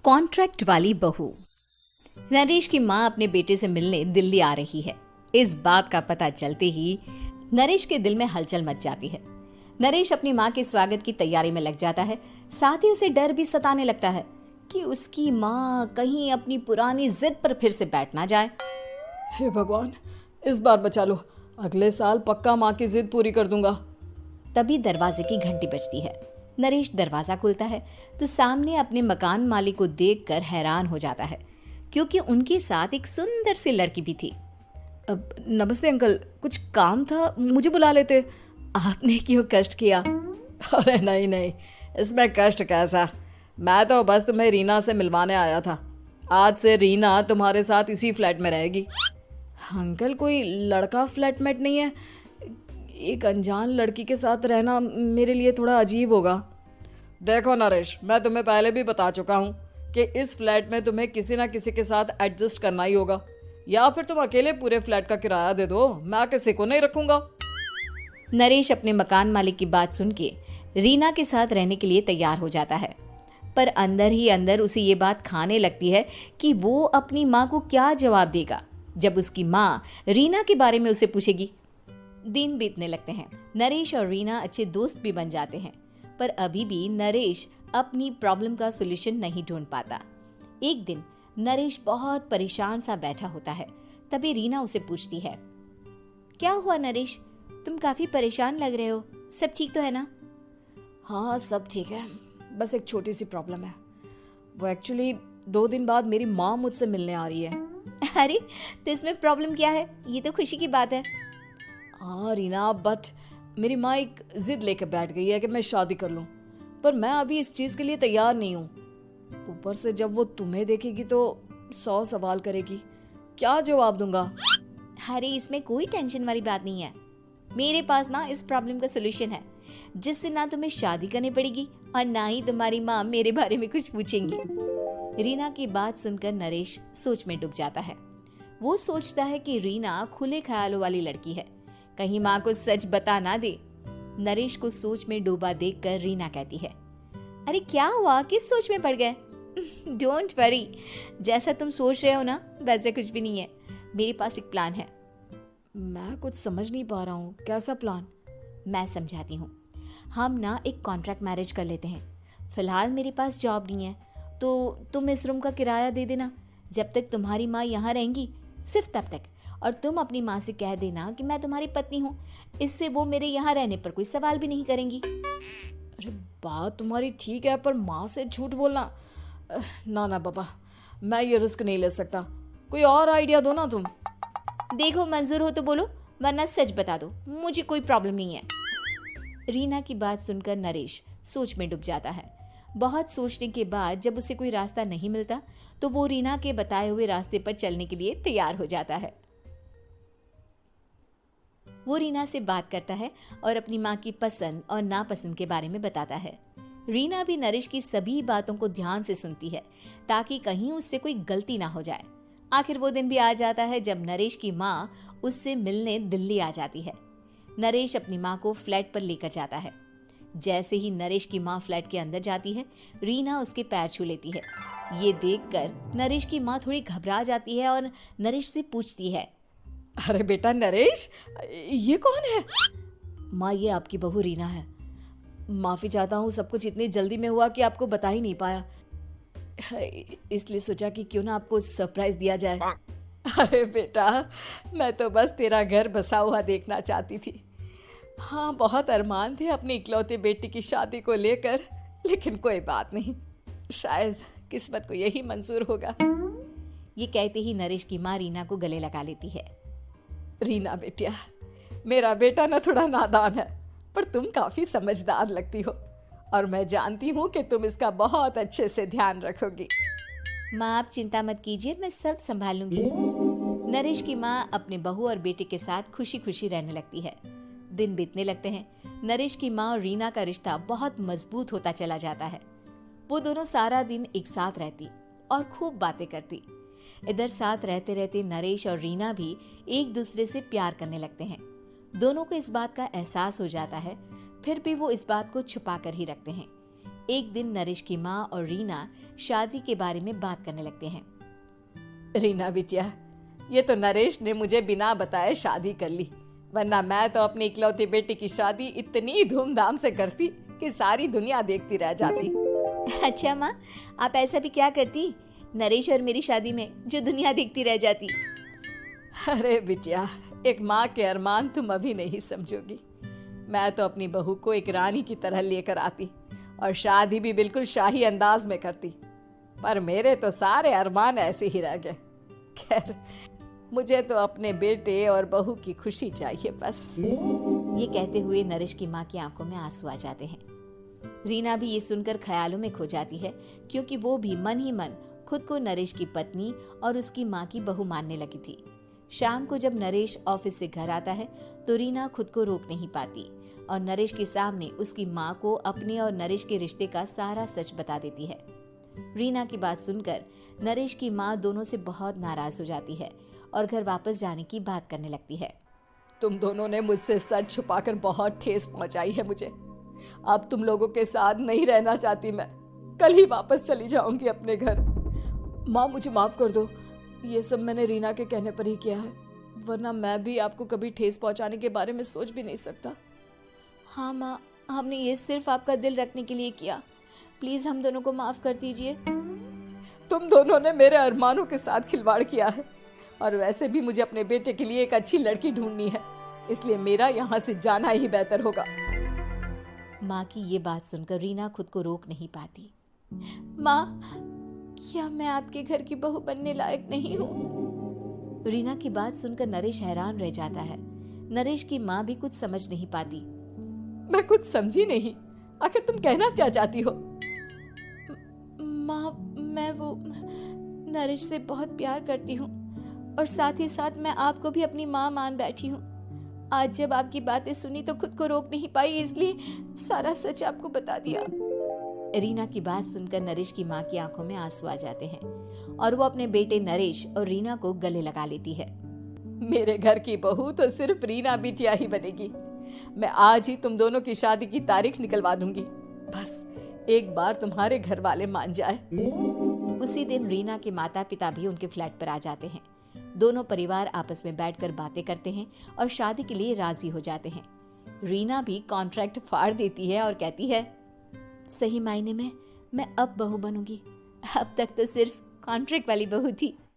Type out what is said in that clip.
Contract वाली बहू। नरेश की माँ अपने बेटे से मिलने दिल्ली आ रही है। इस बात का पता चलते ही नरेश के दिल में हलचल मच जाती है। नरेश अपनी माँ के स्वागत की तैयारी में लग जाता है। साथ ही उसे डर भी सताने लगता है कि उसकी माँ कहीं अपनी पुरानी जिद पर फिर से बैठ ना जाए। हे भगवान, इस बार बचा लो, अगले साल पक्का माँ की जिद पूरी कर दूंगा। तभी दरवाजे की घंटी बजती है। नरेश दरवाजा खोलता है तो सामने अपने मकान मालिक को देखकर हैरान हो जाता है, क्योंकि उनके साथ एक सुंदर सी लड़की भी थी। अब नमस्ते अंकल, कुछ काम था, मुझे बुला लेते। आपने क्यों कष्ट किया? अरे नहीं नहीं, इसमें कष्ट कैसा, मैं तो बस तुम्हें रीना से मिलवाने आया था। आज से रीना तुम्हारे साथ इसी फ्लैट में रहेगी। अंकल, कोई लड़का फ्लैटमेट नहीं है? एक अनजान लड़की के साथ रहना मेरे लिए थोड़ा अजीब होगा। देखो नरेश, मैं तुम्हें पहले भी बता चुका हूँ कि इस फ्लैट में तुम्हें किसी ना किसी के साथ एडजस्ट करना ही होगा, या फिर तुम अकेले पूरे फ्लैट का किराया दे दो, मैं किसी को नहीं रखूंगा। नरेश अपने मकान मालिक की बात सुन के रीना के साथ रहने के लिए तैयार हो जाता है, पर अंदर ही अंदर उसे ये बात खाने लगती है कि वो अपनी माँ को क्या जवाब देगा जब उसकी माँ रीना के बारे में उसे पूछेगी। दिन बीतने लगते हैं। नरेश और रीना अच्छे दोस्त भी बन जाते हैं, पर अभी भी नरेश अपनी प्रॉब्लम का सॉल्यूशन नहीं ढूंढ पाता। एक दिन नरेश बहुत परेशान सा बैठा होता है। तभी रीना उसे पूछती है, क्या हुआ नरेश, तुम काफी परेशान लग रहे हो, सब ठीक तो है ना? हाँ सब ठीक है, बस एक छोटी सी प्रॉब्लम है। वो एक्चुअली 2 दिन बाद मेरी माँ मुझसे मिलने आ रही है। अरे तो इसमें प्रॉब्लम क्या है, ये तो खुशी की बात है। हाँ रीना, बट मेरी माँ एक जिद लेकर बैठ गई है कि मैं शादी कर लूँ, पर मैं अभी इस चीज़ के लिए तैयार नहीं हूँ। ऊपर से जब वो तुम्हें देखेगी तो 100 सवाल करेगी, क्या जवाब दूंगा? अरे इसमें कोई टेंशन वाली बात नहीं है, मेरे पास ना इस प्रॉब्लम का सलूशन है, जिससे ना तुम्हें शादी करनी पड़ेगी और ना ही तुम्हारी माँ मेरे बारे में कुछ पूछेंगी। रीना की बात सुनकर नरेश सोच में डूब जाता है। वो सोचता है कि रीना खुले ख्यालों वाली लड़की है, कहीं माँ को सच बता ना दे। नरेश को सोच में डूबा देखकर रीना कहती है, अरे क्या हुआ, किस सोच में पड़ गए? डोंट वरी, जैसा तुम सोच रहे हो ना वैसे कुछ भी नहीं है, मेरे पास एक प्लान है। मैं कुछ समझ नहीं पा रहा हूँ, कैसा प्लान? मैं समझाती हूँ। हम ना एक कॉन्ट्रैक्ट मैरिज कर लेते हैं। फिलहाल मेरे पास जॉब नहीं है, तो तुम इस रूम का किराया दे देना जब तक तुम्हारी माँ यहाँ रहेंगी, सिर्फ तब तक। और तुम अपनी माँ से कह देना कि मैं तुम्हारी पत्नी हूँ, इससे वो मेरे यहाँ रहने पर कोई सवाल भी नहीं करेंगी। अरे बात तुम्हारी ठीक है, पर माँ से झूठ बोलना, ना ना बाबा, मैं ये रिस्क नहीं ले सकता। कोई और आइडिया दो ना तुम। देखो मंजूर हो तो बोलो, वरना सच बता दो, मुझे कोई प्रॉब्लम नहीं है। रीना की बात सुनकर नरेश सोच में डूब जाता है। बहुत सोचने के बाद जब उसे कोई रास्ता नहीं मिलता तो वो रीना के बताए हुए रास्ते पर चलने के लिए तैयार हो जाता है। वो रीना से बात करता है और अपनी माँ की पसंद और नापसंद के बारे में बताता है। रीना भी नरेश की सभी बातों को ध्यान से सुनती है, ताकि कहीं उससे कोई गलती ना हो जाए। आखिर वो दिन भी आ जाता है जब नरेश की माँ उससे मिलने दिल्ली आ जाती है। नरेश अपनी माँ को फ्लैट पर लेकर जाता है। जैसे ही नरेश की माँ फ्लैट के अंदर जाती है, रीना उसके पैर छू लेती है। ये देखकर नरेश की माँ थोड़ी घबरा जाती है और नरेश से पूछती है, अरे बेटा नरेश, ये कौन है? माँ, ये आपकी बहू रीना है। माफ़ी चाहता हूँ, सब कुछ इतनी जल्दी में हुआ कि आपको बता ही नहीं पाया, इसलिए सोचा कि क्यों ना आपको सरप्राइज दिया जाए। अरे बेटा, मैं तो बस तेरा घर बसा हुआ देखना चाहती थी। हाँ, बहुत अरमान थे अपनी इकलौते बेटी की शादी को लेकर, लेकिन कोई बात नहीं, शायद किस्मत को यही मंजूर होगा। ये कहते ही नरेश की माँ रीना को गले लगा लेती है। रीना बेटिया, मेरा बेटा ना थोड़ा नादान है, पर तुम काफ़ी समझदार लगती हो, और मैं जानती हूँ कि तुम इसका बहुत अच्छे से ध्यान रखोगी। माँ आप चिंता मत कीजिए, मैं सब संभाल लूंगी। नरेश की माँ अपने बहू और बेटे के साथ खुशी खुशी रहने लगती है। दिन बीतने लगते हैं। नरेश की माँ और रीना का रिश्ता बहुत मजबूत होता चला जाता है। वो दोनों सारा दिन एक साथ रहती और खूब बातें करती। इधर साथ रहते रहते नरेश और रीना भी एक दूसरे से प्यार करने लगते हैं। दोनों को इस बात का एहसास हो जाता है, फिर भी वो इस बात को छुपा कर ही रखते हैं। एक दिन नरेश की माँ और रीना शादी के बारे में बात करने लगते हैं। रीना बिटिया, ये तो नरेश ने मुझे बिना बताए शादी कर ली, वरना मैं तो अपनी इकलौती बेटी की शादी इतनी धूमधाम से करती कि सारी दुनिया देखती रह जाती। अच्छा माँ, आप ऐसा भी क्या करती नरेश और मेरी शादी में जो दुनिया देखती रह जाती? अरे बिटिया, एक माँ के अरमान तुम अभी नहीं समझोगी। मैं तो अपनी बहू को एक रानी की तरह लेकर आती और शादी भी बिल्कुल शाही अंदाज में करती, पर मेरे तो सारे अरमान ऐसे ही रह गए। खैर, मुझे तो अपने बेटे और बहू की खुशी चाहिए बस। ये कहते हुए नरेश की माँ की आंखों में आंसू आ जाते हैं। रीना भी ये सुनकर ख्यालों में खो जाती है, क्योंकि वो भी मन ही मन खुद को नरेश की पत्नी और उसकी माँ की बहू मानने लगी थी। शाम को जब नरेश ऑफिस से घर आता है तो रीना खुद को रोक नहीं पाती और नरेश के सामने उसकी माँ को अपने और नरेश के रिश्ते का सारा सच बता देती है। रीना की बात सुनकर नरेश की माँ दोनों से बहुत नाराज हो जाती है और घर वापस जाने की बात करने लगती है। तुम दोनों ने मुझसे सच छुपाकर बहुत ठेस पहुंचाई है मुझे। अब तुम लोगों के साथ नहीं रहना चाहती मैं, कल ही वापस चली जाऊंगी अपने घर। माँ, मुझे माफ कर दो, ये सब मैंने रीना के कहने पर ही किया है, वरना मैं भी आपको कभी ठेस पहुंचाने के बारे में सोच भी नहीं सकता। हाँ माँ, हमने ये सिर्फ आपका दिल रखने के लिए किया, प्लीज हम दोनों को माफ कर दीजिए। तुम दोनों ने मेरे अरमानों के साथ खिलवाड़ किया है, और वैसे भी मुझे अपने बेटे के लिए एक अच्छी लड़की ढूंढनी है, इसलिए मेरा यहाँ से जाना ही बेहतर होगा। माँ की ये बात सुनकर रीना खुद को रोक नहीं पाती। माँ, क्या मैं आपके घर की बहू बनने लायक नहीं हूँ? रीना की बात सुनकर नरेश हैरान रह जाता है। नरेश की माँ भी कुछ समझ नहीं पाती। मैं कुछ समझी नहीं, आखिर तुम कहना क्या चाहती हो? माँ, मैं वो नरेश से बहुत प्यार करती हूँ और साथ ही साथ मैं आपको भी अपनी माँ मान बैठी हूँ। आज जब आपकी बातें सुनी तो खुद को रोक नहीं पाई, इसलिए सारा सच आपको बता दिया। रीना की बात सुनकर नरेश की माँ की आंखों में आंसू आ जाते हैं और वो अपने बेटे नरेश और रीना को गले लगा लेती है। मेरे घर की बहू तो सिर्फ रीना बिटिया ही बनेगी। मैं आज ही तुम दोनों की शादी की तारीख निकलवा दूंगी, बस एक बार तुम्हारे घर वाले मान जाए। उसी दिन रीना के माता पिता भी उनके फ्लैट पर आ जाते हैं। दोनों परिवार आपस में बैठकर बातें करते हैं और शादी के लिए राजी हो जाते हैं। रीना भी कॉन्ट्रैक्ट फाड़ देती है और कहती है, सही मायने में मैं अब बहू बनूंगी, अब तक तो सिर्फ कॉन्ट्रैक्ट वाली बहू थी।